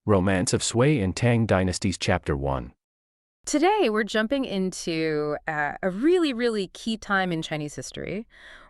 Romance of Sui and Tang Dynasties Chapter 1. Today, we're jumping into a really, really key time in Chinese history.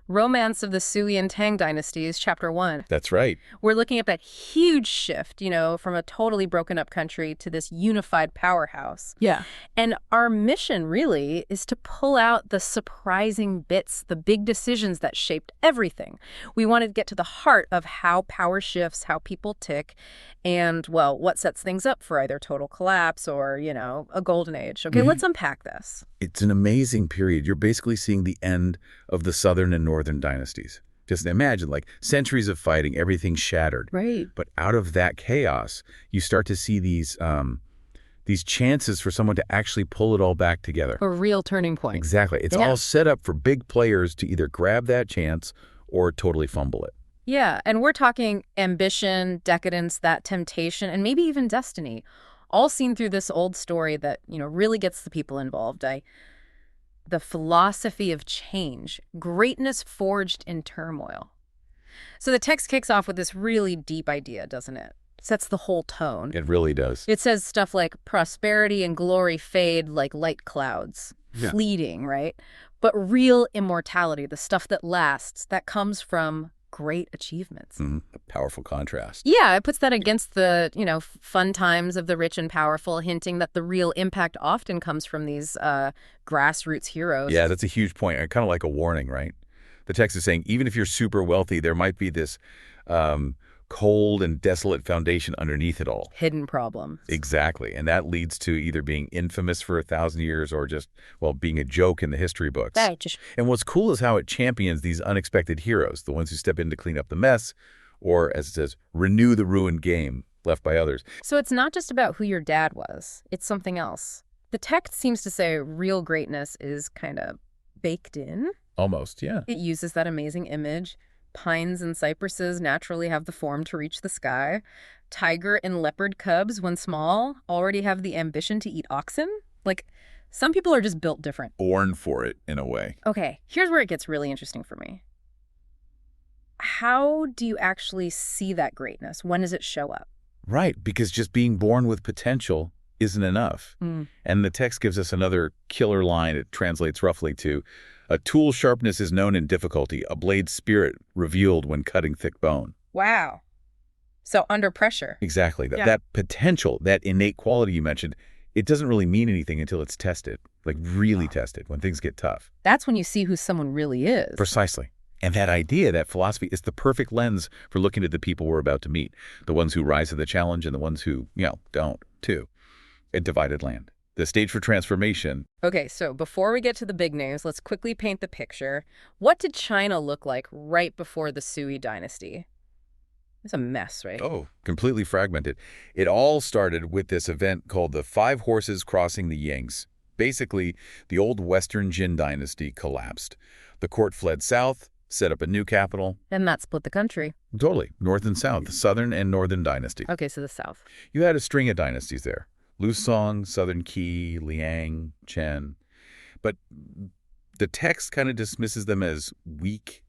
Romance of the Sui and Tang Dynasties, Chapter 1. That's right. We're looking at that huge shift, from a totally broken up country to this unified powerhouse. Yeah. And our mission, really, is to pull out the surprising bits, the big decisions that shaped everything. We want to get to the heart of how power shifts, how people tick, and, well, what sets things up for either total collapse or, a golden age. Okay, let's unpack this. It's an amazing period. You're basically seeing the end of the southern and northern dynasties. Just imagine, like, centuries of fighting, everything shattered. Right. But out of that chaos, you start to see these chances for someone to actually pull it all back together. A real turning point. Exactly. It's all set up for big players to either grab that chance or totally fumble it. Yeah, and we're talking ambition, decadence, that temptation, and maybe even destiny, all seen through this old story that, really gets the people involved. The philosophy of change, greatness forged in turmoil. So the text kicks off with this really deep idea, doesn't it? Sets the whole tone. It really does. It says stuff like prosperity and glory fade like light clouds, fleeting, right? But real immortality, the stuff that lasts, that comes from great achievements. A powerful contrast. Yeah, it puts that against the, fun times of the rich and powerful, hinting that the real impact often comes from these grassroots heroes. Yeah, that's a huge point. Kind of like a warning, right? The text is saying, even if you're super wealthy, there might be this cold and desolate foundation underneath it all. Hidden problems. Exactly. And that leads to either being infamous for 1,000 years or just, being a joke in the history books. And what's cool is how it champions these unexpected heroes, the ones who step in to clean up the mess, or, as it says, renew the ruined game left by others. So it's not just about who your dad was. It's something else. The text seems to say real greatness is kind of baked in. Almost, yeah. It uses that amazing image. Pines and cypresses naturally have the form to reach the sky. Tiger and leopard cubs, when small, already have the ambition to eat oxen. Like, some people are just built different. Born for it, in a way. Okay, here's where it gets really interesting for me. How do you actually see that greatness? When does it show up? Right, because just being born with potential isn't enough. And the text gives us another killer line. It translates roughly to, a tool's sharpness is known in difficulty, a blade's spirit revealed when cutting thick bone. Wow. So under pressure. Exactly. That potential, that innate quality you mentioned, it doesn't really mean anything until it's tested, like really tested, when things get tough. That's when you see who someone really is. Precisely. And that idea, that philosophy, is the perfect lens for looking at the people we're about to meet, the ones who rise to the challenge and the ones who, don't, too. A divided land. The stage for transformation. Okay, so before we get to the big names, let's quickly paint the picture. What did China look like right before the Sui dynasty? It's a mess, right? Oh, completely fragmented. It all started with this event called the Five Horses Crossing the Yangs. Basically, the old Western Jin dynasty collapsed. The court fled south, set up a new capital. And that split the country. Totally. North and south, southern and northern dynasty. Okay, so the south. You had a string of dynasties there. Lusong, Southern Qi, Liang, Chen. But the text kind of dismisses them as weak,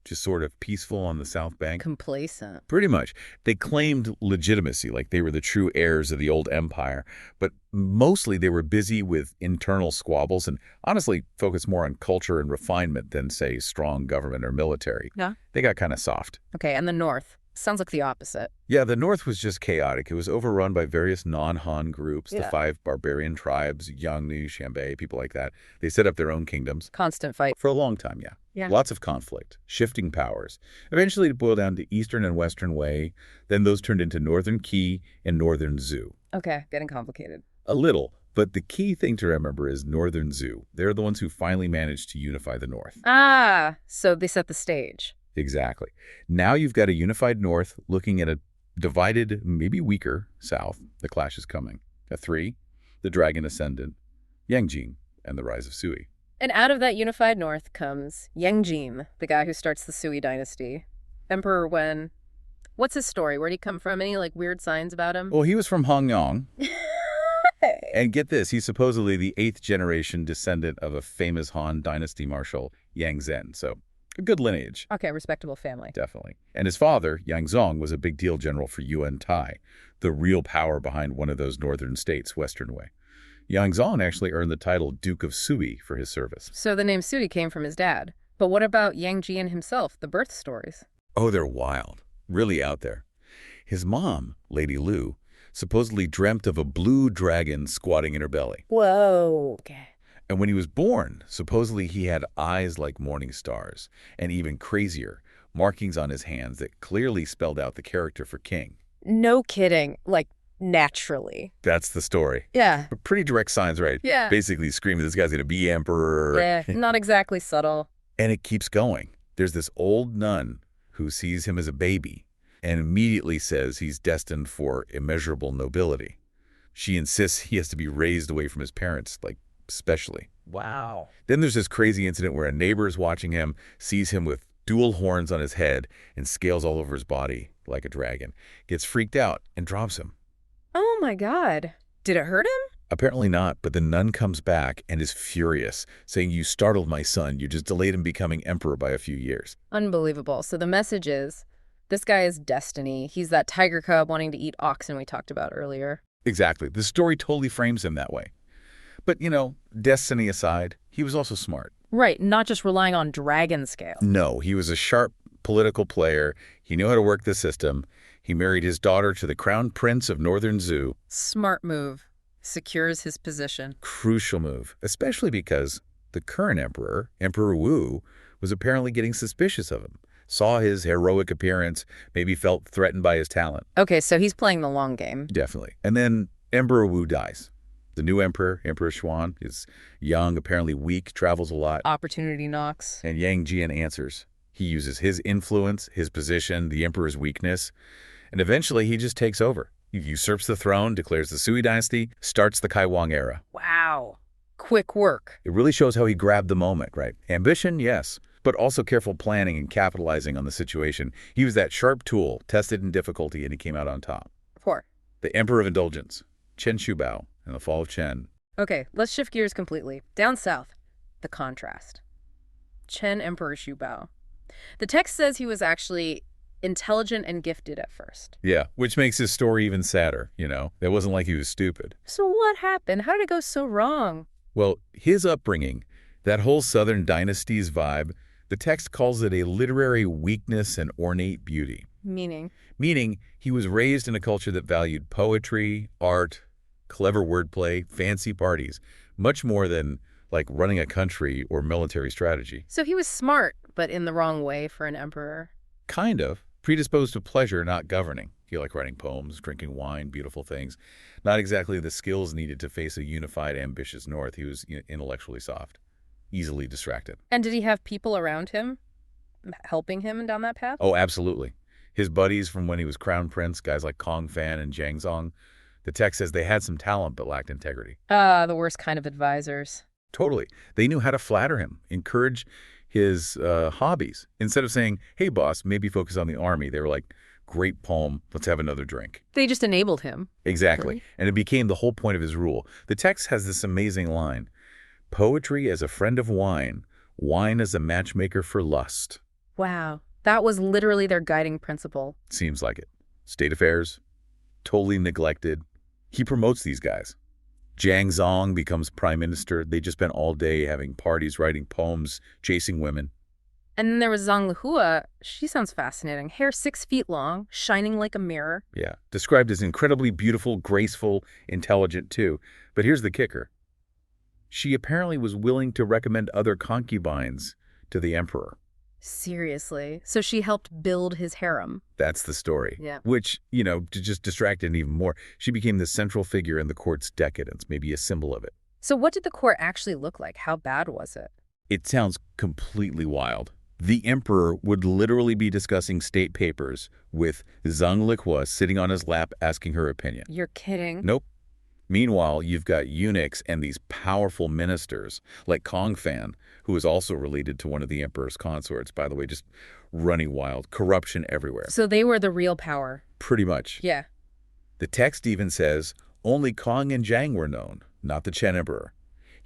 just sort of peaceful on the South Bank. Complacent. Pretty much. They claimed legitimacy, like they were the true heirs of the old empire. But mostly they were busy with internal squabbles and honestly focused more on culture and refinement than, say, strong government or military. Yeah. They got kind of soft. Okay, and the north. Sounds like the opposite. Yeah, the north was just chaotic. It was overrun by various non-Han groups, the five barbarian tribes, Yangnu, Xianbei, people like that. They set up their own kingdoms. Constant fight. For a long time, yeah. Lots of conflict, shifting powers. Eventually it boiled down to Eastern and Western Wei. Then those turned into Northern Qi and Northern Zhou. Okay, getting complicated. A little, but the key thing to remember is Northern Zhou. They're the ones who finally managed to unify the north. Ah, so they set the stage. Exactly. Now you've got a unified north looking at a divided, maybe weaker south. The clash is coming. A 3, the dragon ascendant, Yangjing, and the rise of Sui. And out of that unified north comes Yangjing, the guy who starts the Sui dynasty. Emperor Wen. What's his story? Where'd he come from? Any, weird signs about him? Well, he was from Hongyang. And get this, he's supposedly the 8th generation descendant of a famous Han dynasty marshal, Yang Zhen. So A good lineage. Okay, respectable family. Definitely. And his father, Yang Zong, was a big deal general for Yuan Tai, the real power behind one of those northern states, Western Wei. Yang Zong actually earned the title Duke of Sui for his service. So the name Sui came from his dad. But what about Yang Jian himself, the birth stories? Oh, they're wild. Really out there. His mom, Lady Lu, supposedly dreamt of a blue dragon squatting in her belly. Whoa. Okay. And when he was born, supposedly he had eyes like morning stars, and even crazier, markings on his hands that clearly spelled out the character for king. No kidding. Like, naturally. That's the story. Yeah. But pretty direct signs, right? Yeah. Basically screaming this guy's going to be emperor. Yeah, not exactly subtle. And it keeps going. There's this old nun who sees him as a baby and immediately says he's destined for immeasurable nobility. She insists he has to be raised away from his parents, like, specially. Wow. Then there's this crazy incident where a neighbor is watching him, sees him with dual horns on his head and scales all over his body like a dragon, gets freaked out and drops him. Oh my God. Did it hurt him? Apparently not, but the nun comes back and is furious, saying, "You startled my son. You just delayed him becoming emperor by a few years." Unbelievable. So the message is, this guy is destiny. He's that tiger cub wanting to eat oxen we talked about earlier. Exactly. The story totally frames him that way. But, destiny aside, he was also smart. Right, not just relying on dragon scale. No, he was a sharp political player. He knew how to work the system. He married his daughter to the crown prince of Northern Zhou. Smart move. Secures his position. Crucial move, especially because the current emperor, Emperor Wu, was apparently getting suspicious of him. Saw his heroic appearance, maybe felt threatened by his talent. Okay, so he's playing the long game. Definitely. And then Emperor Wu dies. The new emperor, Emperor Xuan, is young, apparently weak, travels a lot. Opportunity knocks. And Yang Jian answers. He uses his influence, his position, the emperor's weakness, and eventually he just takes over. He usurps the throne, declares the Sui dynasty, starts the Guang era. Wow. Quick work. It really shows how he grabbed the moment, right? Ambition, yes, but also careful planning and capitalizing on the situation. He was that sharp tool, tested in difficulty, and he came out on top. Poor. The Emperor of Indulgence, Chen Shubao, and the fall of Chen. Okay, let's shift gears completely. Down south, the contrast. Chen Emperor Shubao. The text says he was actually intelligent and gifted at first. Yeah, which makes his story even sadder, It wasn't like he was stupid. So what happened? How did it go so wrong? Well, his upbringing, that whole Southern Dynasties vibe, the text calls it a literary weakness and ornate beauty. Meaning? Meaning he was raised in a culture that valued poetry, art, clever wordplay, fancy parties, much more than, like, running a country or military strategy. So he was smart, but in the wrong way for an emperor. Kind of. Predisposed to pleasure, not governing. He liked writing poems, drinking wine, beautiful things. Not exactly the skills needed to face a unified, ambitious North. He was intellectually soft, easily distracted. And did he have people around him helping him down that path? Oh, absolutely. His buddies from when he was crown prince, guys like Kong Fan and Zhang Zong, the text says they had some talent but lacked integrity. The worst kind of advisors. Totally. They knew how to flatter him, encourage his hobbies. Instead of saying, "Hey, boss, maybe focus on the army," they were like, "Great poem, let's have another drink." They just enabled him. Exactly. Really? And it became the whole point of his rule. The text has this amazing line, "Poetry as a friend of wine, wine as a matchmaker for lust." Wow. That was literally their guiding principle. Seems like it. State affairs, totally neglected. He promotes these guys. Zhang Zong becomes prime minister. They just spent all day having parties, writing poems, chasing women. And then there was Zhang Lihua. She sounds fascinating. Hair 6 feet long, shining like a mirror. Yeah, described as incredibly beautiful, graceful, intelligent too. But here's the kicker. She apparently was willing to recommend other concubines to the emperor. Seriously. So she helped build his harem. That's the story. Yeah. Which, to just distract it even more, she became the central figure in the court's decadence, maybe a symbol of it. So what did the court actually look like? How bad was it? It sounds completely wild. The emperor would literally be discussing state papers with Zhang Lihua sitting on his lap asking her opinion. You're kidding. Nope. Meanwhile, you've got eunuchs and these powerful ministers like Kong Fan, who is also related to one of the emperor's consorts, by the way, just running wild, corruption everywhere. So they were the real power. Pretty much. Yeah. The text even says only Kong and Zhang were known, not the Chen emperor.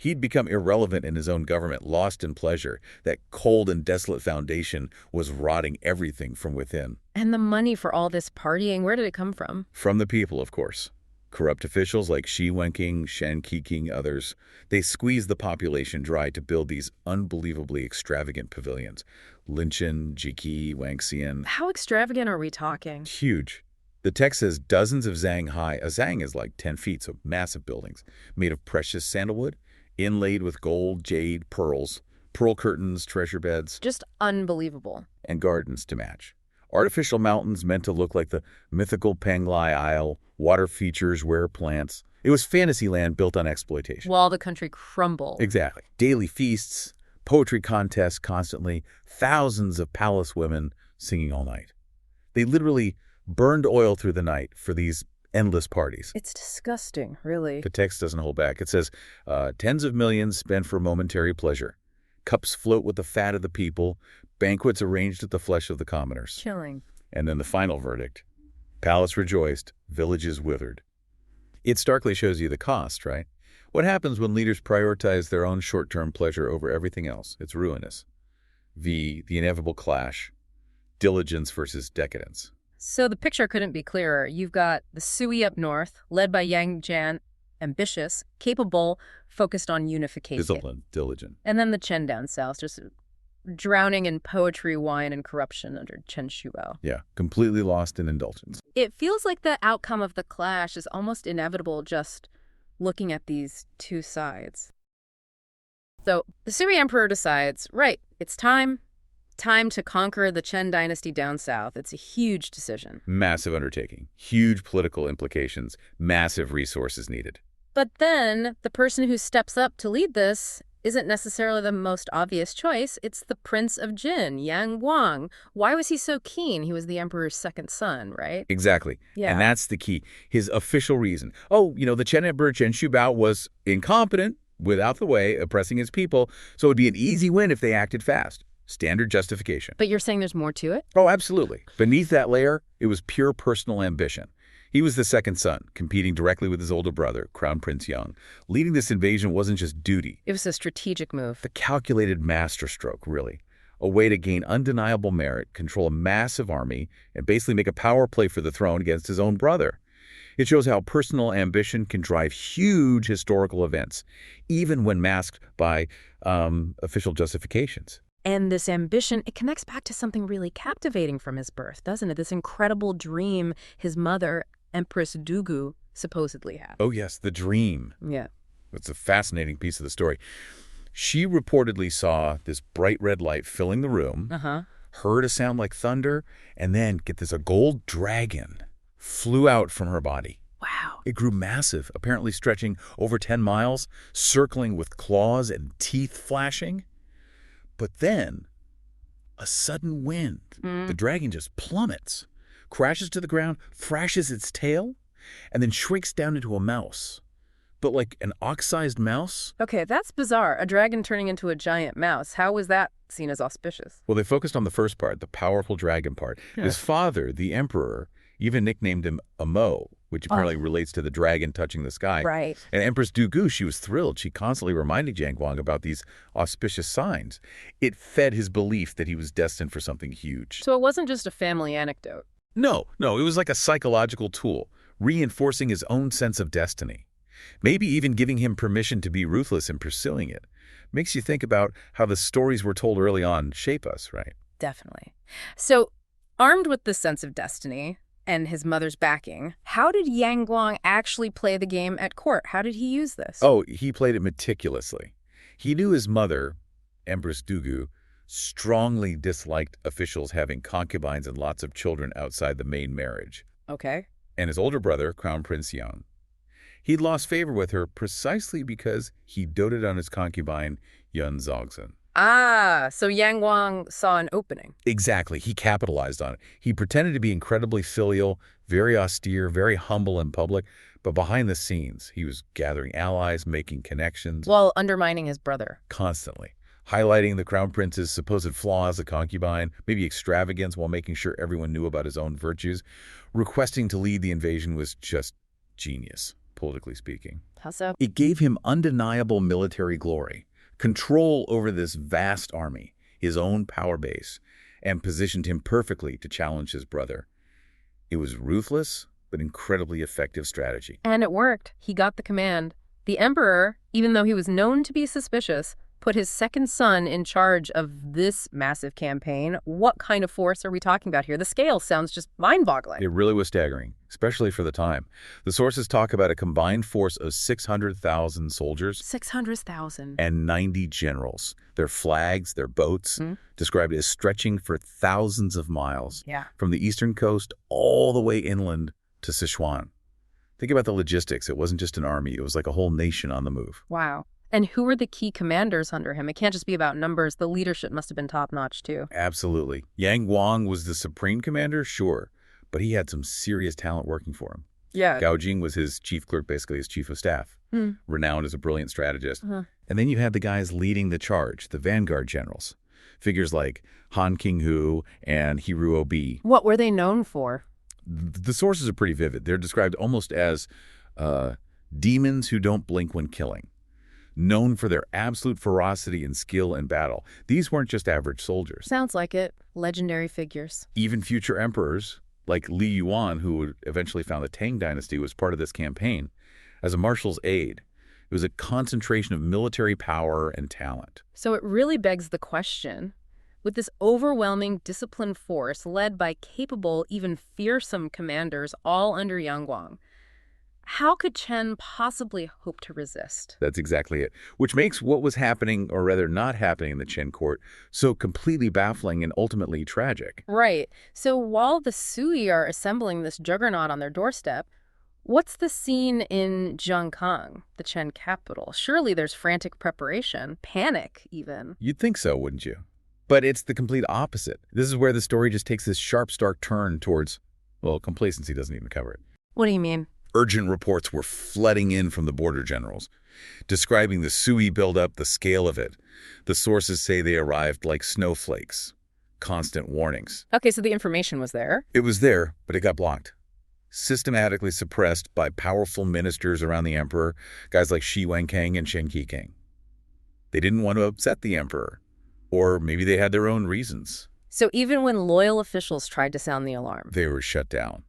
He'd become irrelevant in his own government, lost in pleasure. That cold and desolate foundation was rotting everything from within. And the money for all this partying, where did it come from? From the people, of course. Corrupt officials like Shi Wenqing, Shen Qiqing, others, they squeezed the population dry to build these unbelievably extravagant pavilions. Linchen, Jiki, Wangxian. How extravagant are we talking? Huge. The text says dozens of zang high. A zang is like 10 feet, so massive buildings, made of precious sandalwood, inlaid with gold, jade, pearls, pearl curtains, treasure beds. Just unbelievable. And gardens to match. Artificial mountains meant to look like the mythical Penglai Isle, water features, rare plants. It was fantasy land built on exploitation. While the country crumbled. Exactly. Daily feasts, poetry contests constantly, thousands of palace women singing all night. They literally burned oil through the night for these endless parties. It's disgusting, really. The text doesn't hold back. It says, tens of millions spent for momentary pleasure. Cups float with the fat of the people. Banquets arranged with the flesh of the commoners. Chilling. And then the final verdict. Palace rejoiced, villages withered. It starkly shows you the cost, right? What happens when leaders prioritize their own short-term pleasure over everything else? It's ruinous. The inevitable clash. Diligence versus decadence. So the picture couldn't be clearer. You've got the Sui up north, led by Yang Jian, ambitious, capable, focused on unification. Disciplined, diligent. And then the Chen down south, just drowning in poetry, wine, and corruption under Chen Shuo. Yeah, completely lost in indulgence. It feels like the outcome of the clash is almost inevitable just looking at these two sides. So the Sui emperor decides, right, it's time to conquer the Chen dynasty down south. It's a huge decision. Massive undertaking. Huge political implications. Massive resources needed. But then the person who steps up to lead this isn't necessarily the most obvious choice. It's the Prince of Jin, Yang Guang. Why was he so keen? He was the emperor's second son, right? Exactly. Yeah. And that's the key. His official reason. Oh, the Chen emperor Chen Shubao was incompetent, without the way, oppressing his people, so it would be an easy win if they acted fast. Standard justification. But you're saying there's more to it? Oh, absolutely. Beneath that layer, it was pure personal ambition. He was the second son, competing directly with his older brother, Crown Prince Yang. Leading this invasion wasn't just duty. It was a strategic move. The calculated masterstroke, really. A way to gain undeniable merit, control a massive army, and basically make a power play for the throne against his own brother. It shows how personal ambition can drive huge historical events, even when masked by official justifications. And this ambition, it connects back to something really captivating from his birth, doesn't it? This incredible dream his mother, Empress Dugu, supposedly had. Oh, yes, the dream. Yeah. It's a fascinating piece of the story. She reportedly saw this bright red light filling the room, heard a sound like thunder, and then, get this, a gold dragon flew out from her body. Wow. It grew massive, apparently stretching over 10 miles, circling with claws and teeth flashing. But then, a sudden wind. The dragon just plummets, crashes to the ground, thrashes its tail, and then shrinks down into a mouse. But like an ox-sized mouse? Okay, that's bizarre. A dragon turning into a giant mouse. How was that seen as auspicious? Well, they focused on the first part, the powerful dragon part. Yeah. His father, the emperor, even nicknamed him Amo, which apparently relates to the dragon touching the sky. Right. And Empress Dugu, she was thrilled. She constantly reminded Jiang Guang about these auspicious signs. It fed his belief that he was destined for something huge. So it wasn't just a family anecdote. No, it was like a psychological tool, reinforcing his own sense of destiny. Maybe even giving him permission to be ruthless in pursuing it. Makes you think about how the stories we're told early on shape us, right? Definitely. So, armed with this sense of destiny and his mother's backing, how did Yang Guang actually play the game at court? How did he use this? Oh, he played it meticulously. He knew his mother, Empress Dugu, strongly disliked officials having concubines and lots of children outside the main marriage. Okay. And his older brother, Crown Prince Yang. He'd lost favor with her precisely because he doted on his concubine, Yun Zogzhen. Ah, so Yang Guang saw an opening. Exactly. He capitalized on it. He pretended to be incredibly filial, very austere, very humble in public, but behind the scenes, he was gathering allies, making connections. While undermining his brother. Constantly. Highlighting the crown prince's supposed flaws as a concubine, maybe extravagance while making sure everyone knew about his own virtues. Requesting to lead the invasion was just genius. politically speaking. How so? It gave him undeniable military glory, control over this vast army, his own power base, and positioned him perfectly to challenge his brother. It was ruthless, but incredibly effective strategy. And it worked. He got the command. The emperor, even though he was known to be suspicious, put his second son in charge of this massive campaign. What kind of force are we talking about here? The scale sounds just mind-boggling. It really was staggering, especially for the time. The sources talk about a combined force of 600,000 soldiers. 600,000. And 90 generals. Their flags, their boats, described as stretching for thousands of miles. Yeah. From the eastern coast all the way inland to Sichuan. Think about the logistics. It wasn't just an army. It was like a whole nation on the move. Wow. And who were the key commanders under him? It can't just be about numbers. The leadership must have been top-notch, too. Absolutely. Yang Guang was the supreme commander, sure, but he had some serious talent working for him. Yeah. Gao Jing was his chief clerk, basically his chief of staff, renowned as a brilliant strategist. And then you had the guys leading the charge, the vanguard generals. Figures like Han Qinghu and He Ruobi. What were they known for? The sources are pretty vivid. They're described almost as demons who don't blink when killing, known for their absolute ferocity and skill in battle. These weren't just average soldiers. Sounds like it. Legendary figures. Even future emperors, like Li Yuan, who would eventually found the Tang Dynasty, was part of this campaign as a marshal's aide. It was a concentration of military power and talent. So it really begs the question, with this overwhelming disciplined force led by capable, even fearsome commanders all under Yang Guang, how could Chen possibly hope to resist? That's exactly it, which makes what was happening, or rather not happening in the Chen court, so completely baffling and ultimately tragic. Right. So while the Sui are assembling this juggernaut on their doorstep, what's the scene in Zhangkang, the Chen capital? Surely there's frantic preparation, panic even. You'd think so, wouldn't you? But it's the complete opposite. This is where the story just takes this sharp, stark turn towards, well, complacency doesn't even cover it. What do you mean? Urgent reports were flooding in from the border generals, describing the Sui buildup, the scale of it. The sources say they arrived like snowflakes. Constant warnings. Okay, so the information was there. It was there, but it got blocked. Systematically suppressed by powerful ministers around the emperor, guys like Shi Wenkang and Shen Qikang. They didn't want to upset the emperor. Or maybe they had their own reasons. So even when loyal officials tried to sound the alarm, they were shut down.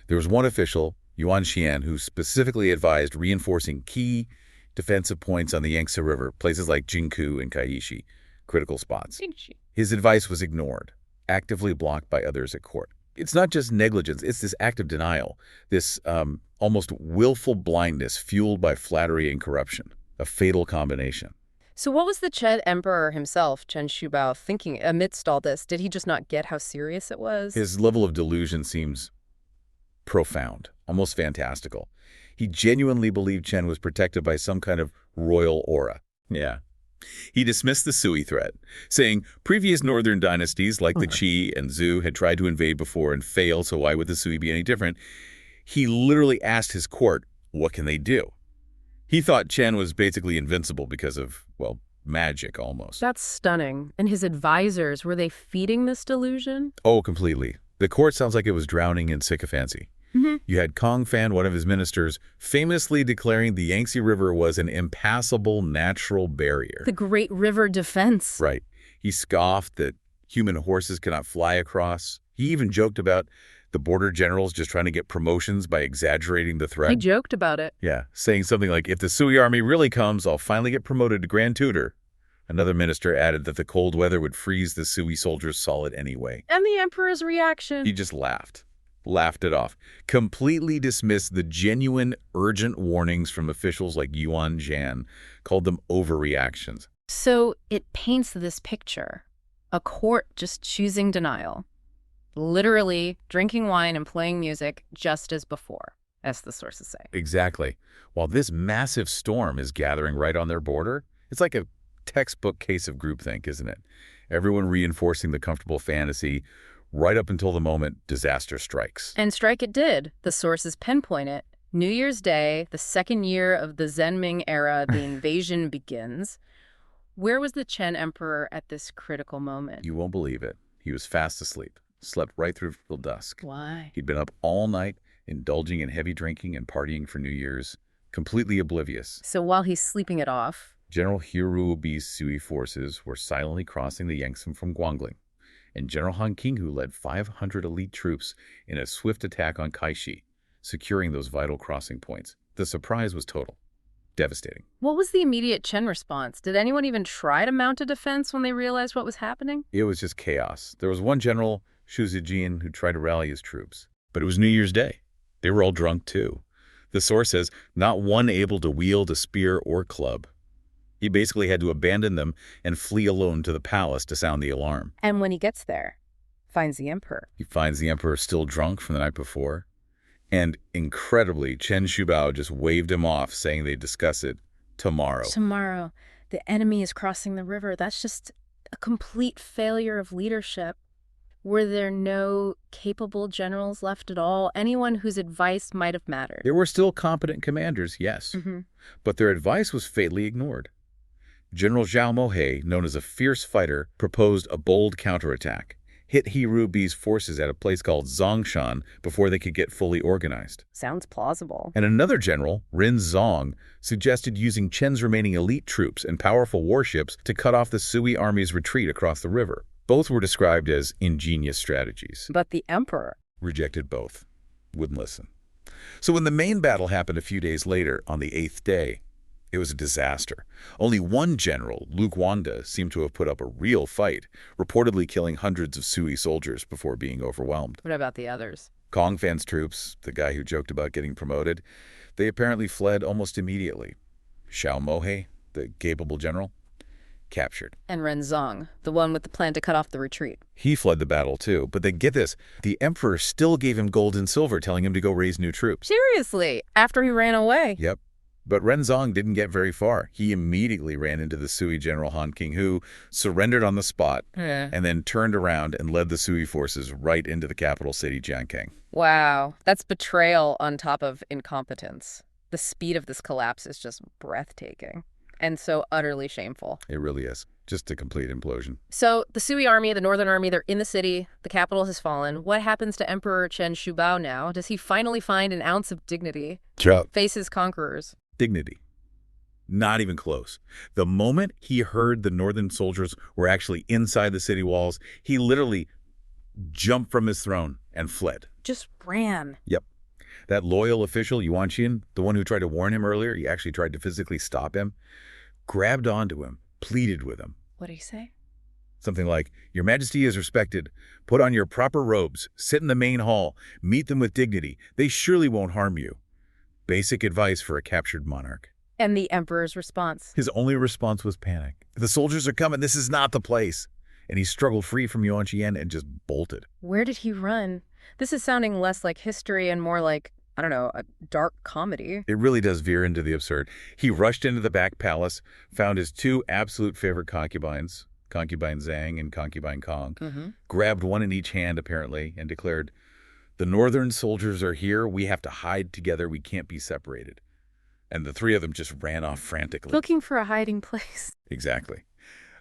There was one official, Yuan Xian, who specifically advised reinforcing key defensive points on the Yangtze River, places like Jingku and Kaishi, critical spots. His advice was ignored, actively blocked by others at court. It's not just negligence, it's this act of denial, this almost willful blindness fueled by flattery and corruption, a fatal combination. So what was the Chen emperor himself, Chen Shubao, thinking amidst all this? Did he just not get how serious it was? His level of delusion seems profound, almost fantastical. He genuinely believed Chen was protected by some kind of royal aura. Yeah. He dismissed the Sui threat, saying previous northern dynasties like the Qi and Zhou had tried to invade before and failed, so why would the Sui be any different? He literally asked his court, what can they do? He thought Chen was basically invincible because of, well, magic almost. That's stunning. And his advisors, were they feeding this delusion? Oh, completely. The court sounds like it was drowning in sycophancy. You had Kong Fan, one of his ministers, famously declaring the Yangtze River was an impassable natural barrier. The Great River Defense. Right. He scoffed that human horses cannot fly across. He even joked about the border generals just trying to get promotions by exaggerating the threat. He joked about it. Yeah, saying something like, if the Sui army really comes, I'll finally get promoted to Grand Tutor. Another minister added that the cold weather would freeze the Sui soldiers solid anyway. And the emperor's reaction? He just laughed it off, completely dismissed the genuine, urgent warnings from officials like Yuan Zhan, called them overreactions. So it paints this picture, a court just choosing denial, literally drinking wine and playing music just as before, as the sources say. Exactly. While this massive storm is gathering right on their border, it's like a textbook case of groupthink, isn't it? Everyone reinforcing the comfortable fantasy, right up until the moment disaster strikes. And strike it did. The sources pinpoint it. New Year's Day, the second year of the Zenming era, the invasion begins. Where was the Chen emperor at this critical moment? You won't believe it. He was fast asleep, slept right through till dusk. Why? He'd been up all night, indulging in heavy drinking and partying for New Year's, completely oblivious. So while he's sleeping it off, General Hiruobi's Sui forces were silently crossing the Yangtze from Guangling, and General Han Qinghu led 500 elite troops in a swift attack on Kaixi, securing those vital crossing points. The surprise was total. Devastating. what was the immediate Chen response? Did anyone even try to mount a defense when they realized what was happening? It was just chaos. There was one general, Xu Zijin, who tried to rally his troops. But it was New Year's Day. They were all drunk, too. The source says, not one able to wield a spear or club. He basically had to abandon them and flee alone to the palace to sound the alarm. And when he gets there, finds the emperor. He finds the emperor still drunk from the night before. And incredibly, Chen Shubao just waved him off, saying they'd discuss it tomorrow. Tomorrow, the enemy is crossing the river. That's just a complete failure of leadership. Were there no capable generals left at all? Anyone whose advice might have mattered? There were still competent commanders, yes. But their advice was fatally ignored. General Zhao Mohe, known as a fierce fighter, proposed a bold counterattack, hit Hiruobi's forces at a place called Zongshan before they could get fully organized. Sounds plausible. And another general, Rin Zong, suggested using Chen's remaining elite troops and powerful warships to cut off the Sui army's retreat across the river. Both were described as ingenious strategies. But the emperor Rejected both. Wouldn't listen. So when the main battle happened a few days later, on the 8th day, it was a disaster. Only one general, Lu Guanda, seemed to have put up a real fight, reportedly killing hundreds of Sui soldiers before being overwhelmed. What about the others? Kong Fan's troops, the guy who joked about getting promoted, they apparently fled almost immediately. Xiao Mohe, the capable general, captured. And Ren Zong, the one with the plan to cut off the retreat. He fled the battle too, but then get this, the emperor still gave him gold and silver, telling him to go raise new troops. Seriously? After he ran away? Yep. But Ren Zong didn't get very far. He immediately ran into the Sui general Han Qinghu, surrendered on the spot, and then turned around and led the Sui forces right into the capital city, Jiankang. Wow. That's betrayal on top of incompetence. The speed of this collapse is just breathtaking and so utterly shameful. It really is. Just a complete implosion. So the Sui army, the Northern Army, they're in the city. The capital has fallen. What happens to Emperor Chen Shubao now? Does he finally find an ounce of dignity? Face his conquerors? Dignity. Not even close. The moment he heard the northern soldiers were actually inside the city walls, he literally jumped from his throne and fled. Just ran. Yep. That loyal official, Yuan Xin, the one who tried to warn him earlier, he actually tried to physically stop him, grabbed onto him, pleaded with him. What did he say? Something like, "Your Majesty is respected. Put on your proper robes. Sit in the main hall. Meet them with dignity. They surely won't harm you." Basic advice for a captured monarch. And the emperor's response? His only response was panic. "The soldiers are coming. This is not the place." And he struggled free from Yuan Qian and just bolted. Where did he run? This is sounding less like history and more like, I don't know, a dark comedy. It really does veer into the absurd. He rushed into the back palace, found his two absolute favorite concubines, Concubine Zhang and Concubine Kong, grabbed one in each hand apparently, and declared, "The northern soldiers are here. We have to hide together. We can't be separated." And the three of them just ran off frantically. Looking for a hiding place. Exactly.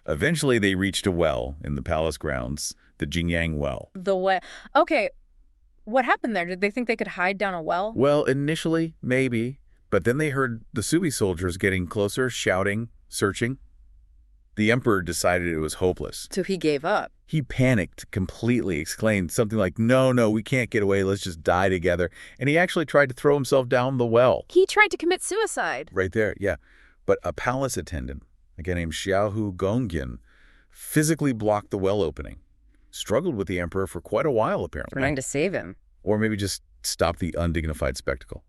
Eventually, they reached a well in the palace grounds, the Jingyang Well. The well. Okay, what happened there? Did they think they could hide down a well? Well, initially, maybe. But then they heard the Sui soldiers getting closer, shouting, searching. The emperor decided it was hopeless. So he gave up. He panicked completely, exclaimed something like, "No, we can't get away. Let's just die together." And he actually tried to throw himself down the well. He tried to commit suicide. Right there, yeah. But a palace attendant, a guy named Xiaohu Gongyan, physically blocked the well opening. Struggled with the emperor for quite a while, apparently. Trying to save him. Or maybe just stop the undignified spectacle.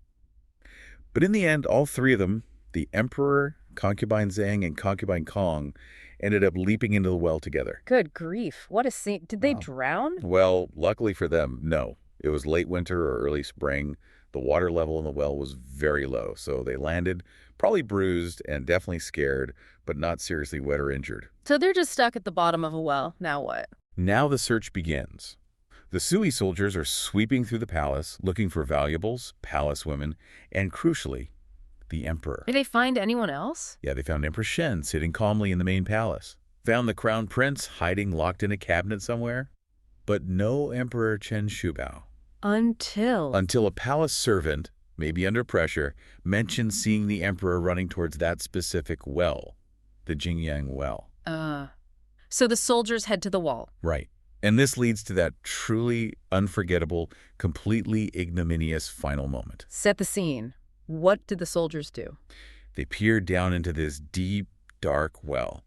But in the end, all three of them, the emperor, Concubine Zhang, and Concubine Kong, ended up leaping into the well together. Good grief. What a scene. Did they drown? Well, luckily for them, no. It was late winter or early spring. The water level in the well was very low, so they landed, probably bruised and definitely scared, but not seriously wet or injured. So they're just stuck at the bottom of a well. Now what? Now the search begins. The Sui soldiers are sweeping through the palace, looking for valuables, palace women, and crucially, the emperor. Did they find anyone else? Yeah, they found Emperor Shen sitting calmly in the main palace. Found the crown prince hiding locked in a cabinet somewhere. But no Emperor Chen Shubao. Until a palace servant, maybe under pressure, mentioned seeing the emperor running towards that specific well, the Jingyang well. So the soldiers head to the wall. Right. And this leads to that truly unforgettable, completely ignominious final moment. Set the scene. What did the soldiers do? They peered down into this deep, dark well.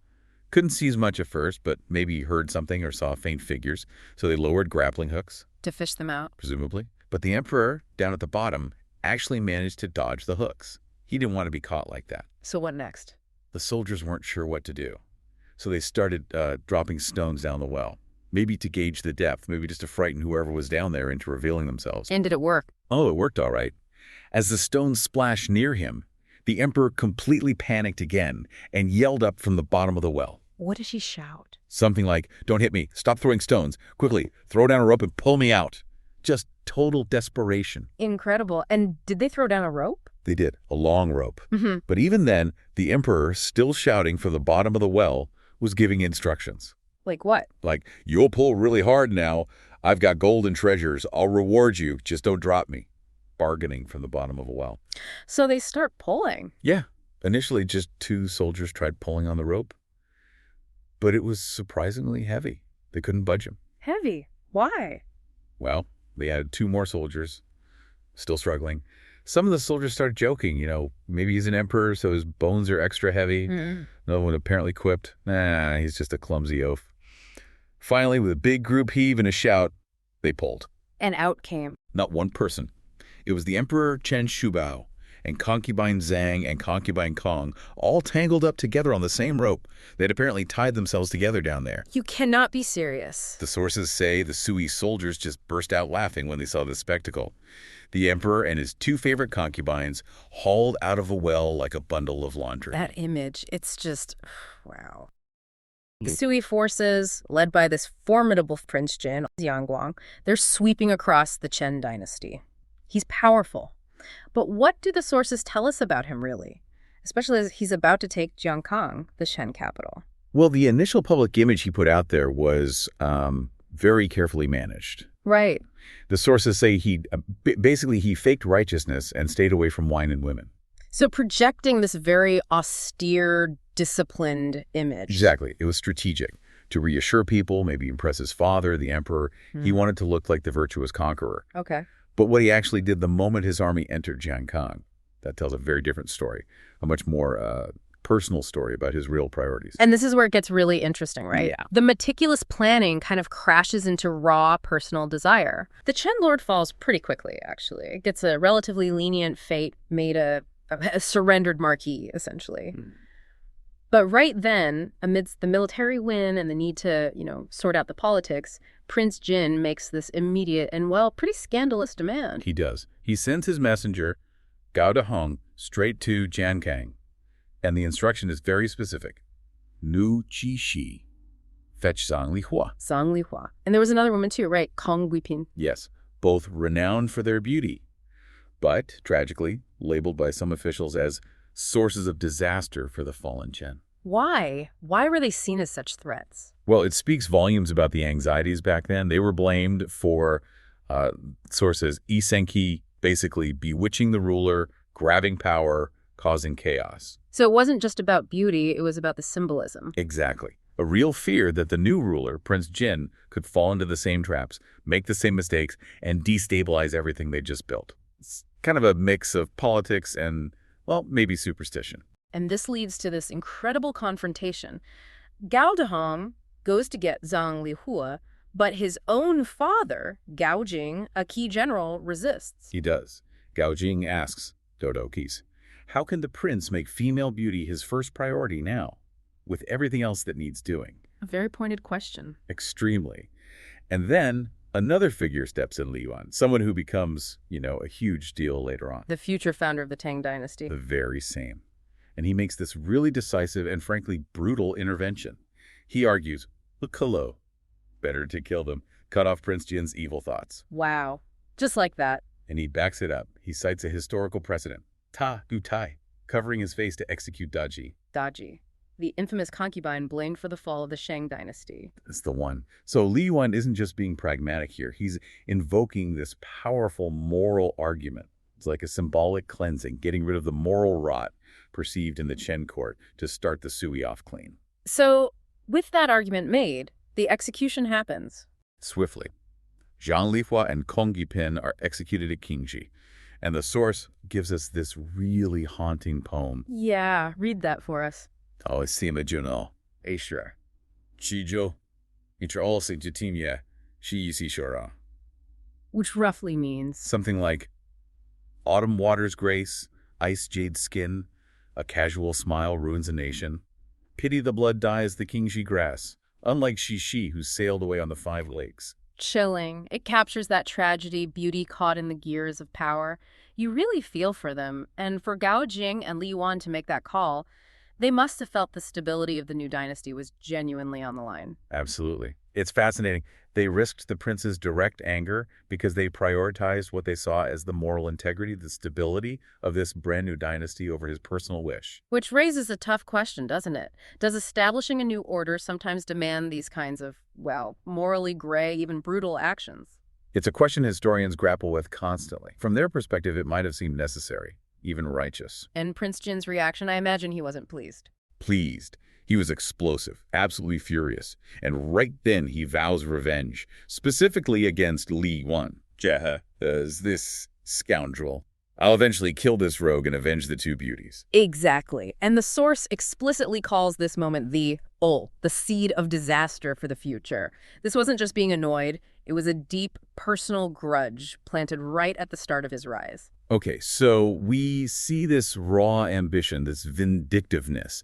Couldn't see as much at first, but maybe heard something or saw faint figures, so they lowered grappling hooks. To fish them out? Presumably. But the emperor, down at the bottom, actually managed to dodge the hooks. He didn't want to be caught like that. So what next? The soldiers weren't sure what to do. So they started dropping stones down the well. Maybe to gauge the depth, maybe just to frighten whoever was down there into revealing themselves. And did it work? Oh, it worked all right. As the stones splashed near him, the emperor completely panicked again and yelled up from the bottom of the well. What did he shout? Something like, "Don't hit me. Stop throwing stones. Quickly, throw down a rope and pull me out." Just total desperation. Incredible. And did they throw down a rope? They did, a long rope. Mm-hmm. But even then, the emperor, still shouting from the bottom of the well, was giving instructions. Like what? Like, "You'll pull really hard now. I've got gold and treasures. I'll reward you. Just don't drop me." Bargaining from the bottom of a well. So they start pulling. Yeah. Initially, just 2 soldiers tried pulling on the rope. But it was surprisingly heavy. They couldn't budge him. Heavy? Why? Well, they added 2 more soldiers, still struggling. Some of the soldiers started joking, maybe he's an emperor, so his bones are extra heavy. Another one apparently quipped, "Nah, he's just a clumsy oaf." Finally, with a big group heave and a shout, they pulled. And out came. Not one person. It was the Emperor Chen Shubao and concubine Zhang and concubine Kong, all tangled up together on the same rope. They'd apparently tied themselves together down there. You cannot be serious. The sources say the Sui soldiers just burst out laughing when they saw this spectacle. The emperor and his 2 favorite concubines hauled out of a well like a bundle of laundry. That image, it's just, wow. The Sui forces, led by this formidable Prince Jin, Guang, they're sweeping across the Chen dynasty. He's powerful. But what do the sources tell us about him, really? Especially as he's about to take Jiangkang, the Shen capital. Well, the initial public image he put out there was very carefully managed. Right. The sources say he faked righteousness and stayed away from wine and women. So projecting this very austere, disciplined image. Exactly. It was strategic. To reassure people, maybe impress his father, the emperor. He wanted to look like the virtuous conqueror. Okay. But what he actually did the moment his army entered Jiangkang, that tells a very different story, a much more personal story about his real priorities. And this is where it gets really interesting, right? Yeah. The meticulous planning kind of crashes into raw personal desire. The Chen Lord falls pretty quickly, actually. Gets a relatively lenient fate, made a surrendered marquis, essentially. But right then, amidst the military win and the need to, sort out the politics, Prince Jin makes this immediate and, pretty scandalous demand. He does. He sends his messenger, Gao Dehong, straight to Jiangkang. And the instruction is very specific. Nu Qi Shi. Fetch Zhang Lihua. Zhang Lihua. And there was another woman too, right? Kong Guipin. Yes, both renowned for their beauty, but, tragically, labeled by some officials as sources of disaster for the fallen Chen. Why? Why were they seen as such threats? Well, it speaks volumes about the anxieties back then. They were blamed for, sources, Isenki, basically bewitching the ruler, grabbing power, causing chaos. So it wasn't just about beauty, it was about the symbolism. Exactly. A real fear that the new ruler, Prince Jin, could fall into the same traps, make the same mistakes, and destabilize everything they just built. It's kind of a mix of politics and, maybe superstition. And this leads to this incredible confrontation. Gao Dehong goes to get Zhang Lihua, but his own father, Gao Jing, a key general, resists. He does. Gao Jing asks, Dodo Keys, how can the prince make female beauty his first priority now, with everything else that needs doing? A very pointed question. Extremely. And then another figure steps in, Li Yuan, someone who becomes, a huge deal later on. The future founder of the Tang Dynasty. The very same. And he makes this really decisive and frankly brutal intervention. He argues, look, hello. Better to kill them. Cut off Prince Jin's evil thoughts. Wow. Just like that. And he backs it up. He cites a historical precedent. Ta Gu Tai, covering his face to execute Daji. Daji. the infamous concubine blamed for the fall of the Shang dynasty. It's the one. So Li Yuan isn't just being pragmatic here. He's invoking this powerful moral argument. It's like a symbolic cleansing, getting rid of the moral rot perceived in the Chen court to start the Sui off clean. So, with that argument made, the execution happens. Swiftly. Zhang Lihua and Kong Yipin are executed at Qingji, and the source gives us this really haunting poem. Yeah, read that for us. 陶西么就能 A 是 Qizhou 你这 all 是 Jitimye 是一起说啊 Which roughly means something like autumn water's grace, ice jade skin, a casual smile ruins a nation. Pity the blood dyes the Qingji grass, unlike Shishi who sailed away on the 5 lakes. chilling. It captures that tragedy, beauty caught in the gears of power. You really feel for them. And for Gao Jing and Li Yuan to make that call, they must have felt the stability of the new dynasty was genuinely on the line. Absolutely. It's fascinating. They risked the prince's direct anger because they prioritized what they saw as the moral integrity, the stability of this brand new dynasty over his personal wish. Which raises a tough question, doesn't it? Does establishing a new order sometimes demand these kinds of, well, morally gray, even brutal actions? It's a question historians grapple with constantly. From their perspective, it might have seemed necessary, even righteous. And Prince Jin's reaction, I imagine he wasn't pleased. Pleased. He was explosive, absolutely furious, and right then he vows revenge, specifically against Li Yuan. Jaha, as this scoundrel. I'll eventually kill this rogue and avenge the 2 beauties. Exactly. And the source explicitly calls this moment the seed of disaster for the future. This wasn't just being annoyed. It was a deep personal grudge planted right at the start of his rise. Okay, so we see this raw ambition, this vindictiveness.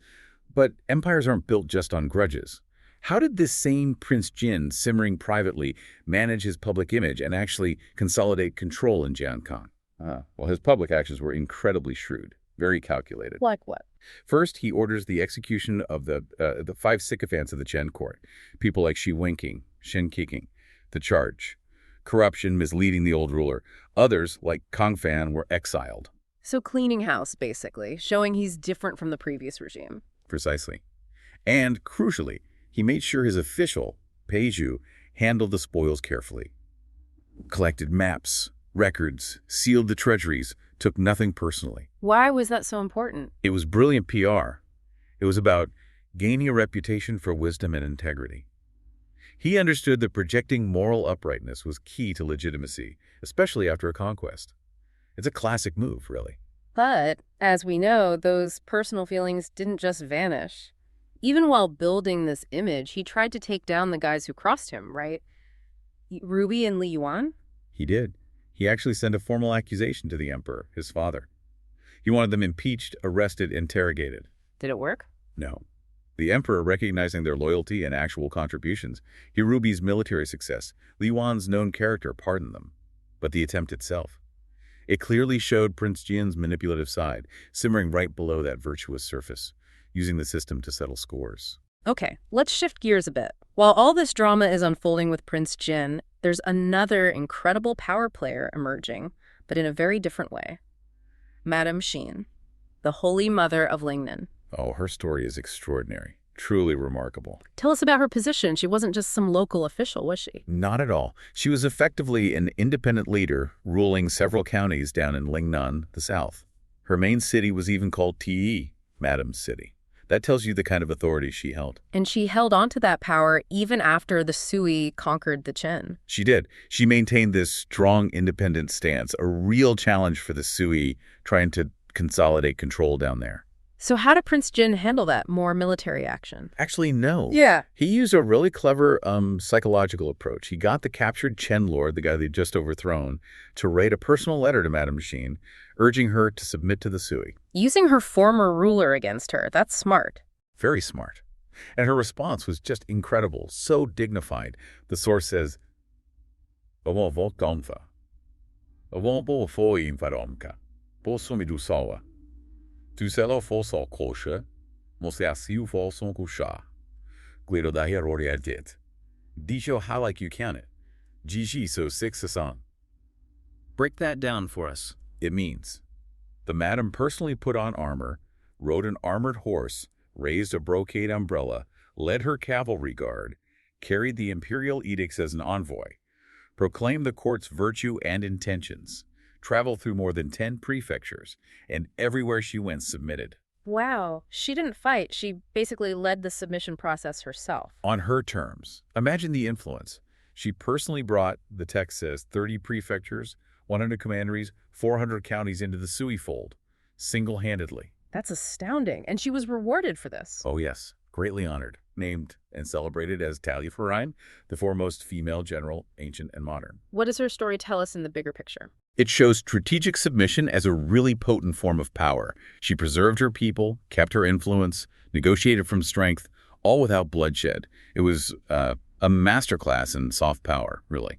But empires aren't built just on grudges. How did this same Prince Jin, simmering privately, manage his public image and actually consolidate control in Jiankang? Well, his public actions were incredibly shrewd, very calculated. Like what? First, he orders the execution of the 5 sycophants of the Chen court, people like Shi Wenqing, Shen Qiqing, the charge. Corruption, misleading the old ruler. Others, like Kang Fan, were exiled. So cleaning house, basically, showing he's different from the previous regime. Precisely. And, crucially, he made sure his official, Peizhu, handled the spoils carefully. Collected maps, records, sealed the treasuries, took nothing personally. Why was that so important? It was brilliant PR. It was about gaining a reputation for wisdom and integrity. He understood that projecting moral uprightness was key to legitimacy, especially after a conquest. It's a classic move, really. But, as we know, those personal feelings didn't just vanish. Even while building this image, he tried to take down the guys who crossed him, right? Ruby and Li Yuan? He did. He actually sent a formal accusation to the emperor, his father. He wanted them impeached, arrested, interrogated. Did it work? No. The emperor, recognizing their loyalty and actual contributions, Ruby's military success, Li Yuan's known character, pardoned them. But the attempt itself? It clearly showed Prince Jin's manipulative side, simmering right below that virtuous surface, using the system to settle scores. Okay, let's shift gears a bit. While all this drama is unfolding with Prince Jin, there's another incredible power player emerging, but in a very different way. Madame Xin, the Holy Mother of Lingnan. Oh, her story is extraordinary. Truly remarkable. Tell us about her position. She wasn't just some local official, was she? Not at all. She was effectively an independent leader, ruling several counties down in Lingnan, the south. Her main city was even called Ti, Madame's City. That tells you the kind of authority she held. And she held on to that power even after the Sui conquered the Chen. She did. She maintained this strong, independent stance, a real challenge for the Sui trying to consolidate control down there. So how did Prince Jin handle that more military action? Actually, no. Yeah. He used a really clever psychological approach. He got the captured Chen lord, the guy they'd just overthrown, to write a personal letter to Madame Xin, urging her to submit to the Sui. Using her former ruler against her. That's smart. Very smart. And her response was just incredible, so dignified. The source says, Tu selo foso kosha, mosiasiu foson kusha. Guido da herori adit. Disho how like you count it. Jiji so 6 sasan. Break that down for us. It means the madam personally put on armor, rode an armored horse, raised a brocade umbrella, led her cavalry guard, carried the imperial edicts as an envoy, proclaimed the court's virtue and intentions, traveled through more than 10 prefectures, and everywhere she went submitted. Wow, she didn't fight. She basically led the submission process herself. On her terms. Imagine the influence. She personally brought, the text says, 30 prefectures, 100 commanderies, 400 counties into the Sui fold, single-handedly. That's astounding. And she was rewarded for this. Oh yes, greatly honored, named and celebrated as Taliaferine, the foremost female general, ancient and modern. What does her story tell us in the bigger picture? It shows strategic submission as a really potent form of power. She preserved her people, kept her influence, negotiated from strength, all without bloodshed. It was a masterclass in soft power, really.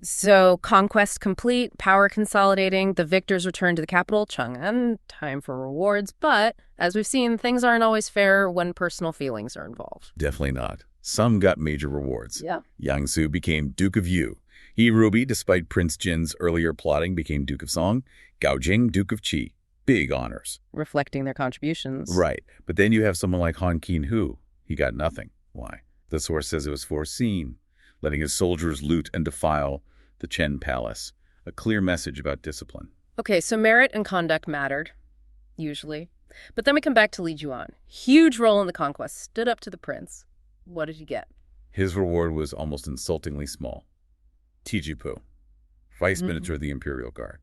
So, conquest complete, power consolidating, the victors return to the capital, Chang'an, time for rewards. But, as we've seen, things aren't always fair when personal feelings are involved. Definitely not. Some got major rewards. Yeah. Yang Su became Duke of Yu. He Ruby, despite Prince Jin's earlier plotting, became Duke of Song. Gao Jing, Duke of Qi. Big honors. Reflecting their contributions. Right. But then you have someone like Han Qin-hu. He got nothing. Why? The source says it was foreseen, letting his soldiers loot and defile the Chen Palace. A clear message about discipline. Okay, so merit and conduct mattered, usually. But then we come back to Li Juan. Huge role in the conquest. Stood up to the prince. What did he get? His reward was almost insultingly small. Tijipu, Vice Minister of the Imperial Guard.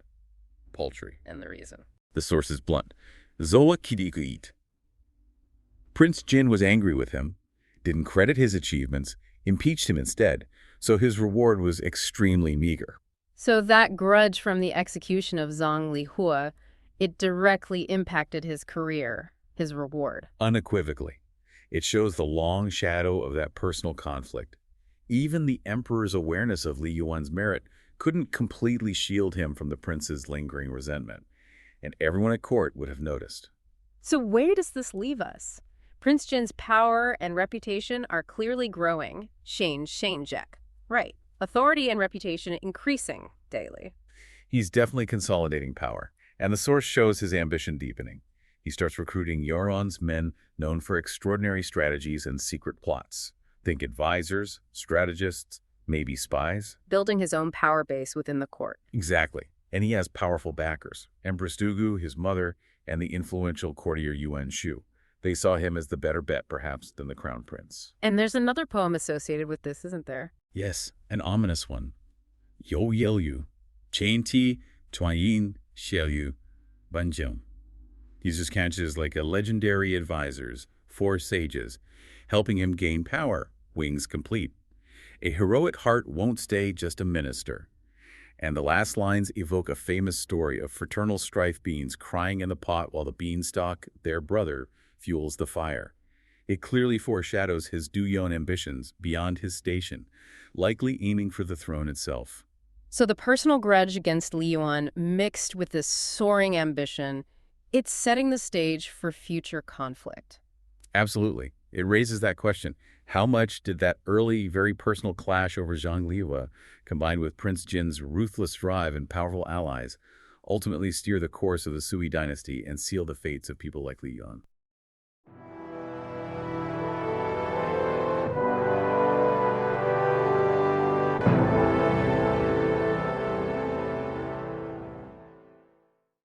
Paltry. And the reason. The source is blunt. Zoa Kidikuit. Prince Jin was angry with him, didn't credit his achievements, impeached him instead, so his reward was extremely meager. So that grudge from the execution of Zhang Lihua, it directly impacted his career, his reward. Unequivocally. It shows the long shadow of that personal conflict. Even the emperor's awareness of Li Yuan's merit couldn't completely shield him from the prince's lingering resentment, and everyone at court would have noticed. So where does this leave us? Prince Jin's power and reputation are clearly growing. Shenjek. Right. Authority and reputation increasing daily. He's definitely consolidating power, and the source shows his ambition deepening. He starts recruiting Yoron's men known for extraordinary strategies and secret plots. Think advisors, strategists, maybe spies. Building his own power base within the court. Exactly. And he has powerful backers. Empress Dugu, his mother, and the influential courtier Yuan Shu. They saw him as the better bet, perhaps, than the crown prince. And there's another poem associated with this, isn't there? Yes, an ominous one. Yo Yel Yu, Chain Ti, Tuayin, Xiao Yu, Banjiang. He's just counted as like a legendary advisors, 4 sages, helping him gain power, wings complete. A heroic heart won't stay just a minister. And the last lines evoke a famous story of fraternal strife beans crying in the pot while the beanstalk, their brother, fuels the fire. It clearly foreshadows his Duyon ambitions beyond his station, likely aiming for the throne itself. So the personal grudge against Li Yuan mixed with this soaring ambition, it's setting the stage for future conflict. Absolutely. It raises that question. How much did that early, very personal clash over Zhang Liwa, combined with Prince Jin's ruthless drive and powerful allies, ultimately steer the course of the Sui dynasty and seal the fates of people like Li Yuan?